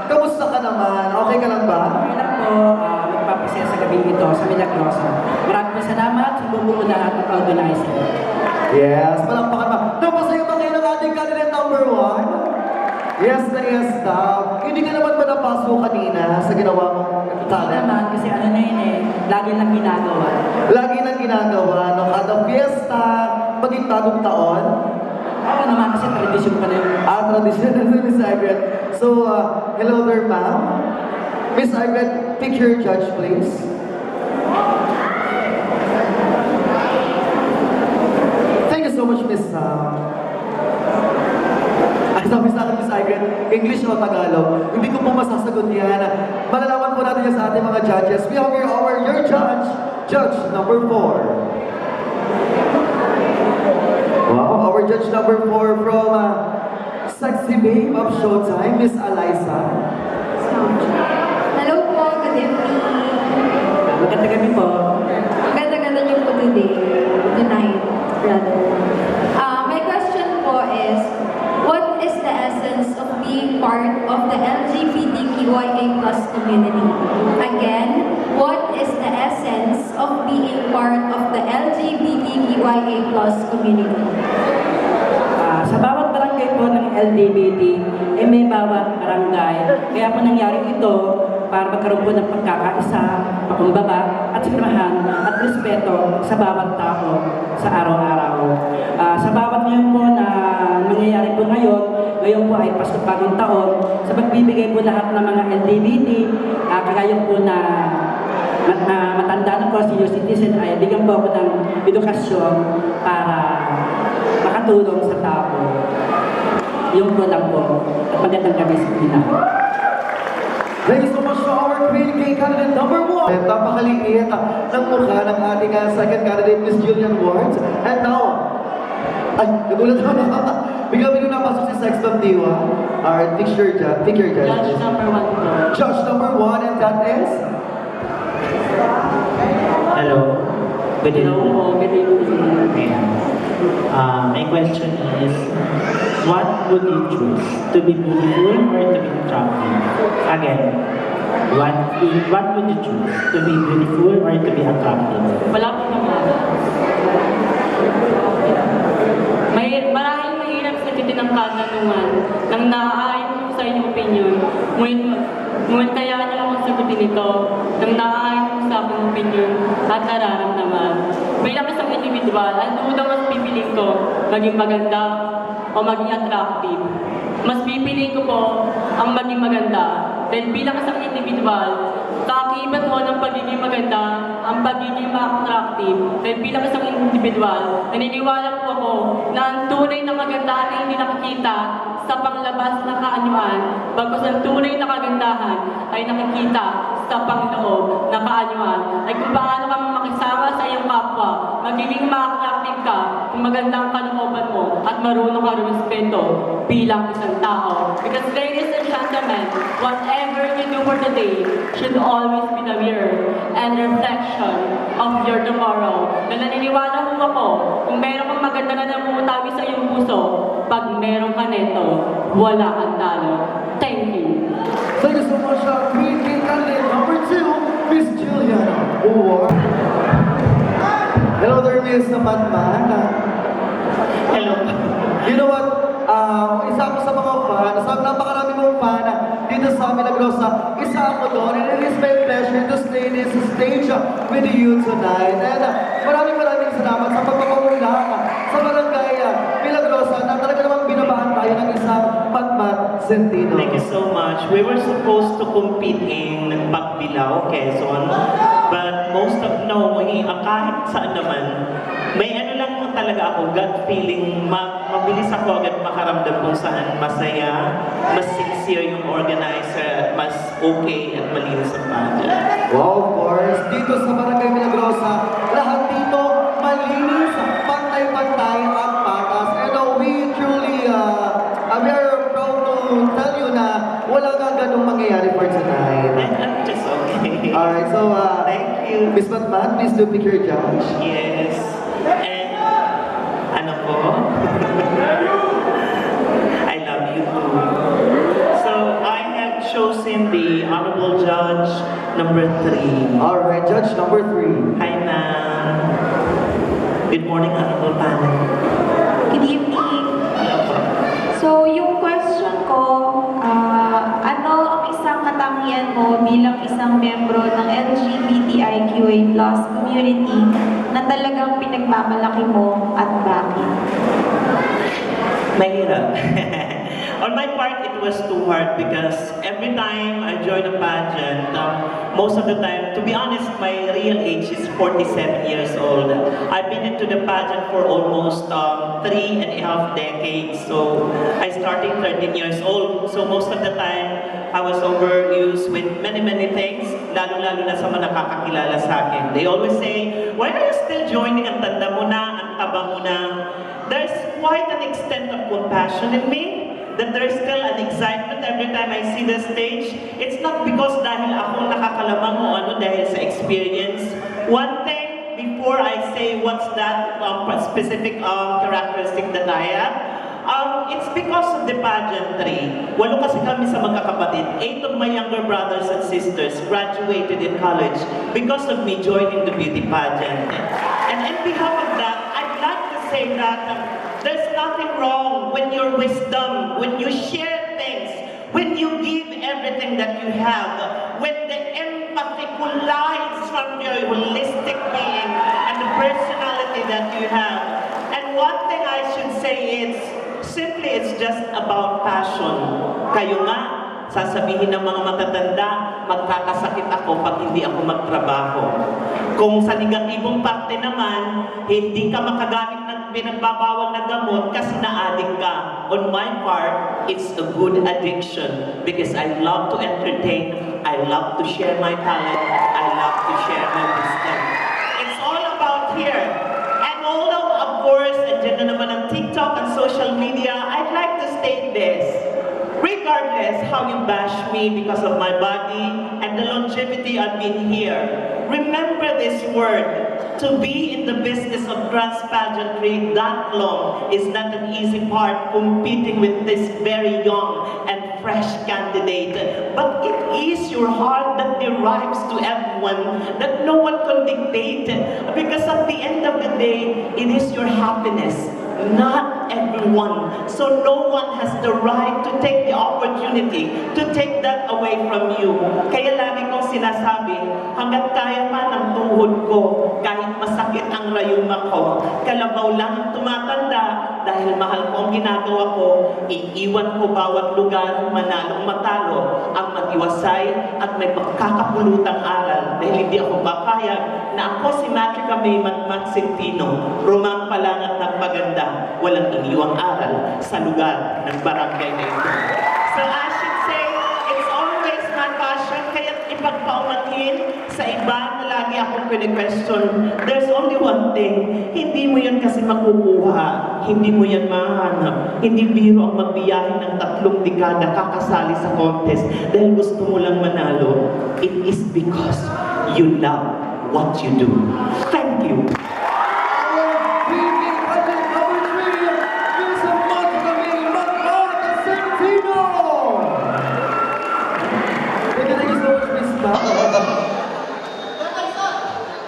Kamusta ka naman? Okay ka lang ba? Okay lang po, nagpapasaya sa gabi ito sa Milagrosa. Maraming salamat sa bubuo lahat ng organizer. Yes, palakpakan ba? Napasaya ba kayo ng ating candidate number 1? Yes na yes na. Hindi ka naman ba napasok kanina sa ginawa mong Hindi talent? naman, kasi ano na yun eh, lagi lang ginagawa. Lagi nang ginagawa, no? Kada fiesta, maging bagong taon. Oo naman, kasi tradisyon pa na yun. Tradition na Miss Agret. So, hello there, ma'am. Miss Agret, pick your judge, please. Thank you so much, Miss Ay, sabi sa akin, Miss Agret, English o Tagalog. Hindi ko po masasagot yan. Malalaman po natin yan sa ating mga judges. We have here your judge, Judge number 4. Wow, our judge number 4 from Sexy Babe of Showtime, Miss Eliza. Hello po, good evening. Maganda gabi po. Ang ganda-ganda niyo po tonight, rather. My question po is, what is the essence of being part of the LGBTQIA+ community? Again, what is the essence of being part of the LGBTQIA+ community? Sa bawat barangay po ng LGBT, may bawat barangay. Kaya po nangyari ito para magkaroon po ng pagkakaisa, pakumbaba, at samahan at respeto sa bawat tao sa araw-araw. Sa bawat ngayon po na nangyayari po ngayon po ay Pasko Bagong Taon, sa pagbibigay po lahat ng mga LGBT, kagaya po na matanda na po, senior citizen, ay bigyan po ako ng edukasyon para makatulong sa tao. Yung po lang po. At magandang gabi sa Inay. Thank you so much to our Queen King candidate number 1. Napakaliit ng mukha ng ating second candidate, Miss Julian Ward. And now, ay, nagulat ako na. Bigla-bigla napasok si Sex Bomb Diwa. Alright, pick your judge. Judge number 1 po. Judge number 1, and that is? Hello. Good evening. Good evening. My question is, what would you choose? To be beautiful or to be attractive? Again, what would you choose? To be beautiful or to be attractive? Wala po naman. Maraming mahirap sagutin ang katanungan nang naaayon ko sa inyong opinion. Ngunit kaya niyo akong sagutin ito nang naaayon ko sa aking opinion at nararamdaman. Bilang isang individual, ano daw mas pipiliin ko? Maging maganda o maging attractive? Mas pipiliin ko po ang maging maganda. Dahil bilang isang individual, kaakibat ko ng pagiging maganda, ang pagiging attractive. Dahil bilang isang individual, naniniwala po ako na ang tunay na kagandahan ay hindi nakikita sa panglabas na kaanyuan, bagkus ang tunay na kagandahan ay nakikita sa pangloob na kaanyuan. Ay kung paano ka makisama sa iyong kapwa, magiging ma-attractive ka kung maganda ang kalooban mo at marunong ka respeto bilang isang tao. Because ladies and gentlemen, whatever you do for the day should always be the mirror and reflection of your tomorrow. Na naniniwala mo ako, kung meron kang maganda na namumutawi sa iyong puso, pag meron ka neto, wala kang talo. Thank you. Thank you so much, Queen King candidate number 2, Miss Julian Ward. Hello there, Miss Matman. Hello. You know what? Isa ako sa mga fan, sa napakarami mong fan dito sa Milagrosa, isa ako doon, and it is my pleasure to stay in this stage with you tonight. And maraming salamat sa pagpapamulang sa barangay Milagrosa na talaga namang binabaan tayo ng isang mat-mat centino. Thank you so much. We were supposed to compete in Pagbilao, Quezon, but kahit saan naman, may ano lang talaga ako, gut feeling, mabilis ako agad makaramdam kung saan masaya, mas sincere yung organizer, at mas okay at malinis ang pageant. Wow, of course. Dito sa Barangay Milagrosa, lahat dito malinis, pantay-pantay ang patas. And we truly, we are proud to tell you na wala nga ganung mangyayari for tonight. I'm just okay. Alright, so, Thank you. Miss Matman, please do pick your judge. Yes. And, ano po? I love you too. So, I have chosen the Honorable Judge number 3. Alright, judge number 3. Hi, ma'am. Good morning, Honorable Panel. Good evening. Hello po. So, yung question ko, ano ang isang katangian mo bilang isang membro ng LGBTIQA+ community na talagang pinagmamalaki mo at bakit? Mahirap. On my part, it was too hard because every time I join a pageant, most of the time, to be honest, my real age is 47 years old. I've been into the pageant for almost 3.5 decades. So I started 13 years old. So most of the time, I was overused with many things, lalo-lalo na sa mga nakakakilala sa akin. They always say, why are you still joining? Ang tanda mo na, ang taba mo na. There's quite an extent of compassion in me, that there's still an excitement every time I see the stage. It's not because dahil ako nakakalamang o ano, dahil sa experience. One thing, before I say what's that specific characteristic that I have, it's because of the pageantry. 8 kasi kami sa magkakapatid. 8 of my younger brothers and sisters graduated in college because of me joining the beauty pageant. And on behalf of that, I'd like to say that there's nothing wrong when your wisdom, when you share things, when you give everything that you have, when the empathy collides from your holistic being and the personality that you have. And one thing I should say is, simply it's just about passion. Kayo nga, sasabihin ng mga matatanda, magkakasakit ako pag hindi ako magtrabaho. Kung sa negatibong parte naman, hindi ka makagamit ng pinagbabawal na gamot kasi na-addict ka. On my part, it's a good addiction because I love to entertain, I love to share my talent, I love to share my wisdom. It's all about here. And although, of course, andyan na naman ang TikTok and social media, I'd like to state this. Regardless how you bash me because of my body and the longevity I've been here, remember this word. To be in the business of trans pageantry that long is not an easy part, competing with this very young and fresh candidate. But it is your heart that derives to everyone, that no one can dictate. Because at the end of the day, it is your happiness. Not everyone. So no one has the right to take the opportunity to take that away from you. Kaya lagi kong sinasabi, hanggat kaya pa ng tuhod ko, kahit masakit ang rayuma ko, kalabaw lang ang tumatanda, dahil mahal ko ang ginagawa ko, iiwan ko bawat lugar, manalong matalo, ang matiwasay at may pagkakapulutang-aral, dahil hindi ako papayag na ako si MATRICAMAE MAT-MAT CENTINO, rumang pa lang at nagpaganda, walang iniwang aral sa lugar ng barangay na ito. So I should say, it's always my passion, kaya ipagpaumanhin sa iba na lagi akong question. There's only one thing, hindi mo yan kasi makukuha, hindi mo yan mahanap, hindi biro ang magbiyahe ng 3 dekada kakasali sa contest dahil gusto mo lang manalo. It is because you love what you do. Thank you.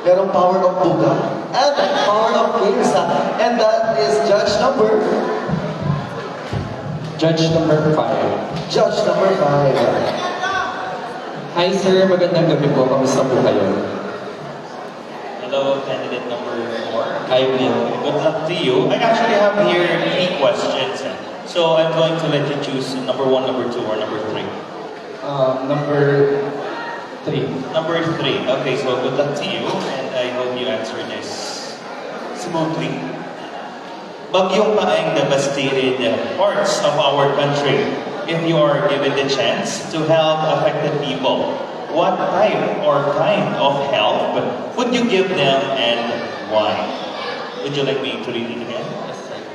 Merong power of Buga and power of Kings. And that is judge number 5. Judge number 5. Hi sir, magandang gabi po. Kamusta po kayo? Hello, candidate number 4. Hi, Bill. Good luck to you. I actually have here 3 questions. So I'm going to let you choose number 1, number 2, or number 3. Number 3. Number 3. Okay, so good luck to you, and I hope you answer answer this smoothly. Bagyong Paeng devastated parts of our country. If you are given the chance to help affected people, what type or kind of help would you give them and why? Would you like me to read it again?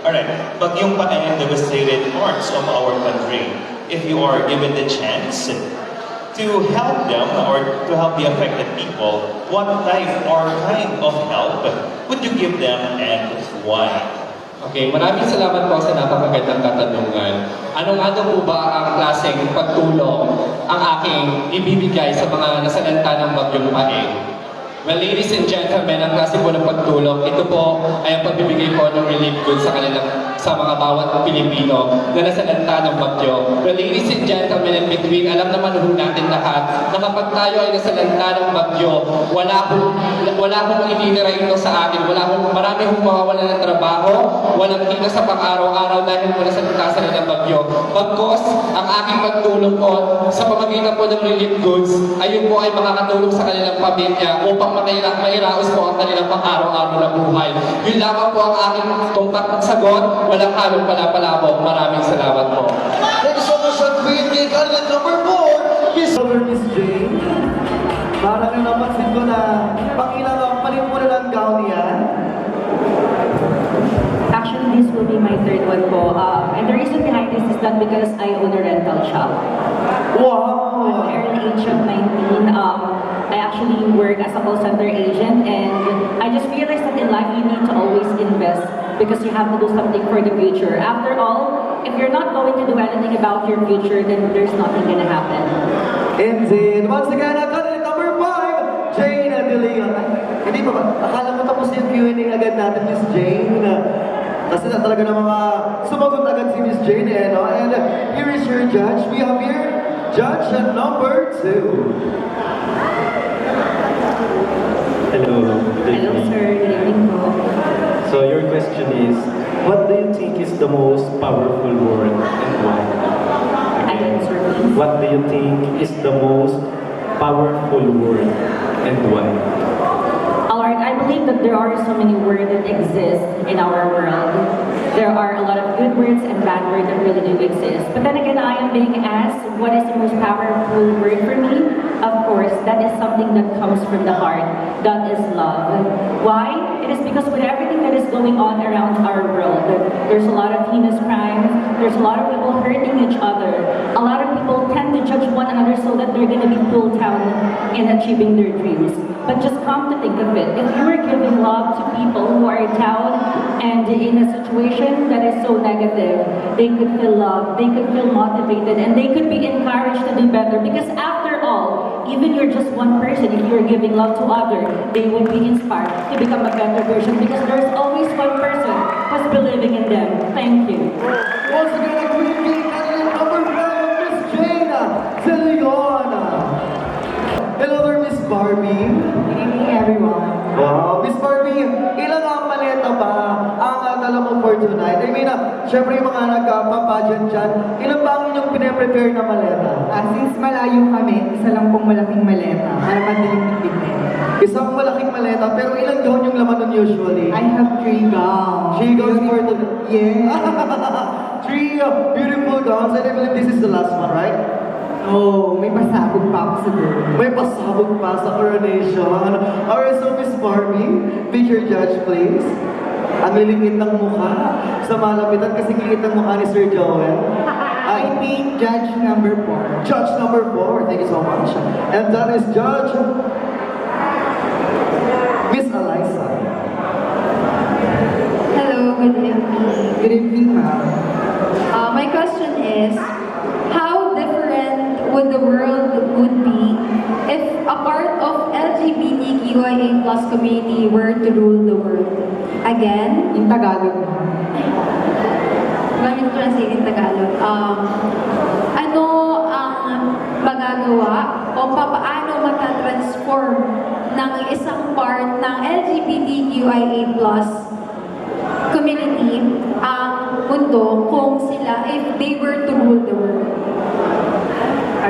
Alright. Bagyong Paeng devastated parts of our country. If you are given the chance to help them or to help the affected people, what type or kind of help would you give them and why? Okay, maraming salamat po sa napakagandang katanungan. Anong-ano po ba ang klaseng pagtulong ang aking ibibigay sa mga nasalanta ng Bagyong Paeng? Well, ladies and gentlemen, ang klase po ng pagtulong, ito po ay ang pagbibigay po ng relief goods sa mga bawat Pilipino na nasalanta ng bagyo. Well, ladies and gentlemen, in between, alam naman po natin lahat na kapag tayo ay nasalanta ng bagyo, wala pong ininira ito sa atin. Marami pong mawawala ng trabaho, walang kita sa pang-araw-araw dahil po nasalanta sila ng bagyo. Pagkos, ang aking pagtulong po sa pamagitan po ng relief goods, ayun po ay makakatulong sa kanilang pamilya upang mairaos po ang kanilang pang-araw-araw na buhay. Yun lamang po ang aking tungkat at sagot. Walang halong palapalabok. Maraming salamat po. Thank you so much, Queen. Candidate number 4, Miss Jane. Parang yung napansin ko na pangilang ang palimunan ng gown niya. Actually, this will be my third one po. And the reason behind this is that because I own a rental shop. Wow! At the early age of 19, I actually work as a call center agent, and I just realized that in life you need to always invest because you have to do something for the future. After all, if you're not going to do anything about your future, then there's nothing gonna happen. Indeed. Once again, candidate number 5, Jane Adelia. Hindi pa ba? Akala mo tapos yung Q&A agad natin, Miss Jane. Kasi na talaga ng mga sumagot agad si Miss Jane. No? And here is your judge. We have here judge number 2. Hello. Hello, sir. Good evening po. So your question is, what do you think is the most powerful word and why? Again, sir, please. What do you think is the most powerful word and why? Alright, I believe that there are so many words that exist in our world. There are a lot of good words and bad words that really do exist. But then again, I am being asked, what is the most powerful word for me? Of course, that is something that comes from the heart. That is love. Why? It is because with everything that is going on around our world, there's a lot of heinous crimes, there's a lot of people hurting each other. A lot of people tend to judge one another so that they're going to be pulled down in achieving their dreams. But just come to think of it, if you are giving love to people who are down and in a situation that is so negative, they could feel loved, they could feel motivated, and they could be encouraged to do better. Because after all, even you're just one person, if you're giving love to others, they would be inspired to become a better version because there's always one person who's believing in them. Thank you. Once again, a Queen Bee, candidate number 5, Miss Jane Zilion. Hello there, Miss Barbie. Good evening, everyone. Wow, Miss Barbie, ilang ang maleta ba ang dala mo for tonight? I mean, syempre yung mga nagpapageant dyan, ilan ba ang inyong pinaprepare na maleta? Since malayo kami, isa lang pong malaking maleta para madaling bitbitin. Isang malaking maleta, pero ilang gown yung laman nun usually? I have 3 gowns. 3 gowns for tonight? Yeah. 3 beautiful gowns, and I believe this is the last one, right? Oh, may pasabog pa ako sa door. May pasabog pa sa coronation. Alright, so Miss Barbie, be your judge, please. Ang liliit ng mukha sa malapitan kasi liit ng mukha ni Sir Joel. I think judge number 4. Judge number 4, thank you so much. And that is Judge Miss Eliza. Hello, good evening. Good evening, ma'am. My question is, how different would the world would be if a part of LGBTQIA+ community were to rule the world? Again, In Tagalog, ma'am. let me translate in Tagalog. Ano ang magagawa o paano matatransform ng isang part ng LGBTQIA+ community ang mundo kung sila, if they were to rule the world?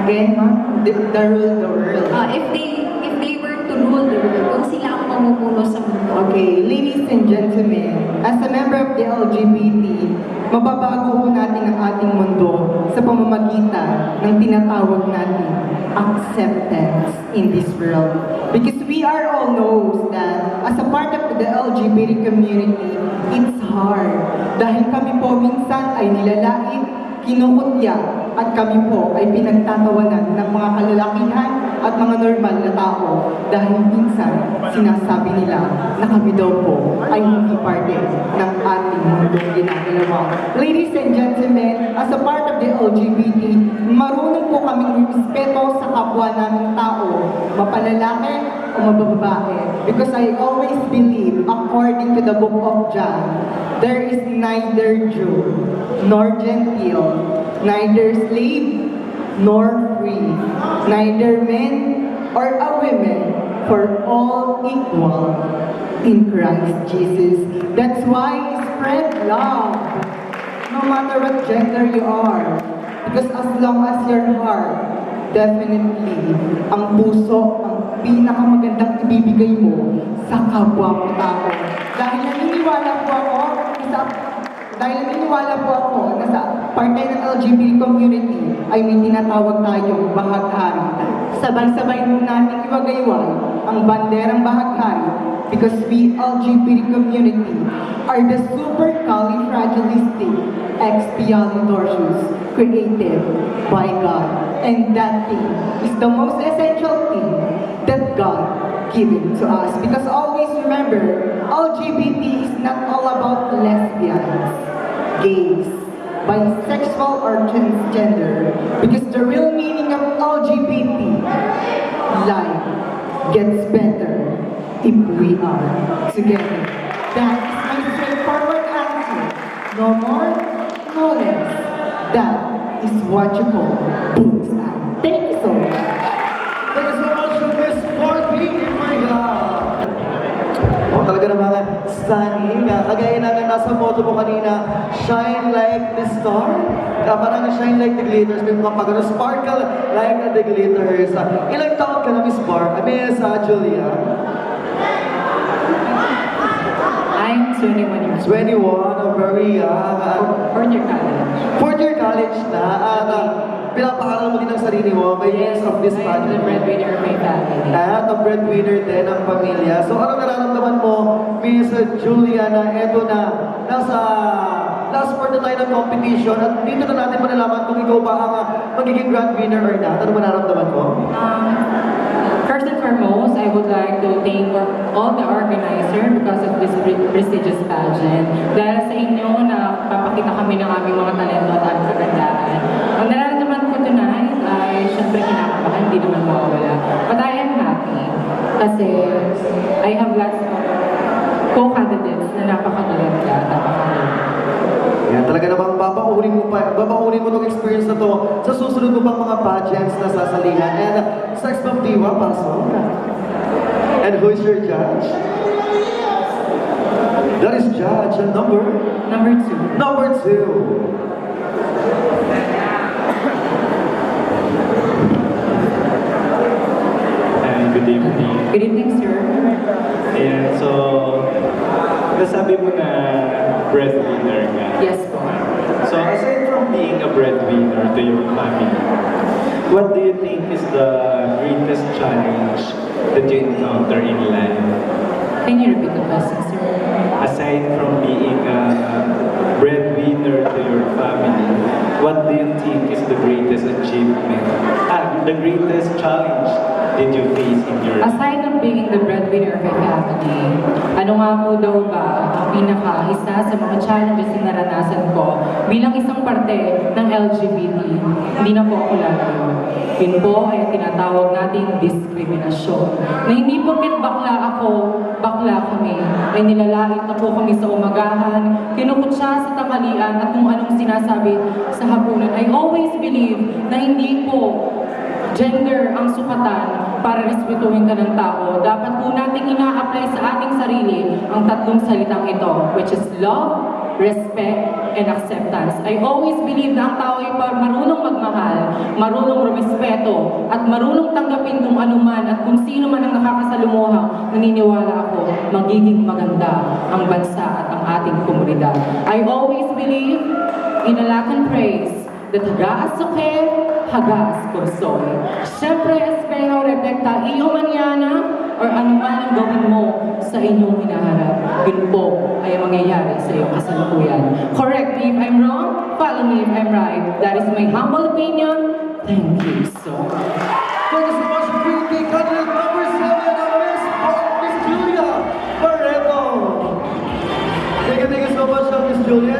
Again, ma'am, the rule the world. If they were to rule the world, kung sila ang mamumuno sa mundo, Okay, ladies and gentlemen, as a member of the LGBT, mababago ho natin ang ating mundo sa pamamagitan ng tinatawag natin acceptance in this world. Because we are all knows that as a part of the LGBT community, it's hard. Dahil kami po minsan ay nilalait, kinukutya, at kami po ay pinagtatawanan ng mga kalalakihan at mga normal na tao dahil minsan sinasabi nila na kami daw po ay hindi parte ng ating mundong ginagalawa. Ladies and gentlemen, as a part of the LGBT, marunong po kaming respeto sa kapwa naming tao, mapalalaki o mabababae. Because I always believe, according to the book of John, there is neither Jew nor Gentile, neither slave nor free, neither men or a woman, for all equal in Christ Jesus. That's why spread love, no matter what gender you are. Because as long as your heart, definitely, ang puso, ang pinakamagandang ibibigay mo sa kapwa mo tao. Dahil naniniwala po ako na sa parte ng LGBT community ay may tinatawag tayong bahaghari. Sabay-sabay natin iwagayway ang banderang bahaghari because we LGBT community are the supercalifragilistic expialidocious created by God. And that thing is the most essential thing that God given to us. Because always remember, LGBT is not all about lesbians, gays, bisexual or transgender. Because the real meaning of LGBT, life gets better if we are together. That is my straightforward answer. No more, no less. That is what you call bullseye. Thank you so much. Thank you so much for this Barbie in my God. Talaga naman, Sunny, kagaya na nasa motto mo kanina, shine like the star. Parang shine like the glitters, may mga pagano, sparkle like the glitters. Ilang taon ka na, Miss Julia? I'm 21 years old. 21, very young. Fourth year college. Fourth year college na, at pinapakaral mo din ang sarili mo by means of this I am the project. breadwinner of my family. At ang breadwinner din ng pamilya. So ano nararamdaman mo, Miss Julia, na eto na, nasa last part na tayo ng competition at dito na natin malalaman kung ikaw ba ang magiging grand winner or not. Ano nararamdaman mo? First and foremost, I would like to thank all the organizer because of this prestigious pageant. Dahil sa inyo na papakita kami ng aming mga talento at ang kagandaan. Ang nararamdaman ko tonight ay syempre kinakabahan, hindi naman mawawala. But I am happy kasi I have lots of co-candidates na napakaganda at napakaganda. Yan, talaga namang babaunin mo itong experience na to sa susunod mo pang mga pageants na sasalihan. And Sex Bomb Diva, pasok. And who is your judge? That is judge number 2. Number 2. And good evening. Good evening, sir. Ayan, so, nasabi mo na breadwinner ka. Yes po. So, aside from being a breadwinner to your family, what do you think is the greatest challenge that you encounter in life? Can you repeat the question, sir? Aside from being a breadwinner to your family, what do you think is the greatest achievement? The greatest challenge did you face in your life? Aside from being the breadwinner of my family, ano nga po daw ba ang isa sa mga challenges na naranasan ko bilang isang parte ng LGBT? Hindi na po ako lalo. Yun po ay tinatawag nating diskriminasyon. Na hindi porket bakla ako, bakla kami. Ay nilalait na po kami sa umagahan, kinukutsa sa tanghalian at kung anong sinasabi sa hapunan. I always believe na hindi po gender ang sukatan para respetuhin ka ng tao. Dapat po nating ina-apply sa ating sarili ang tatlong salitang ito, which is love, respect, and acceptance. I always believe na ang tao ay marunong magmahal, marunong rumespeto, at marunong tanggapin kung ano man at kung sino man ang nakakasalumuha. Naniniwala ako, magiging maganda ang bansa at ang ating komunidad. I always believe in a Latin phrase that hagas oke, hagas kursoy. Siyempre, espejo reflecta iyo mañana or anuman ang gawin mo sa inyong hinaharap. Yun po ay mangyayari sa iyong kasalukuyan. Correct me if I'm wrong, follow me if I'm right. That is my humble opinion. Thank you so much. Thank you so much, Pretty Candidate number 7, Miss Julia Barreto. Thank you so much, Miss Julia.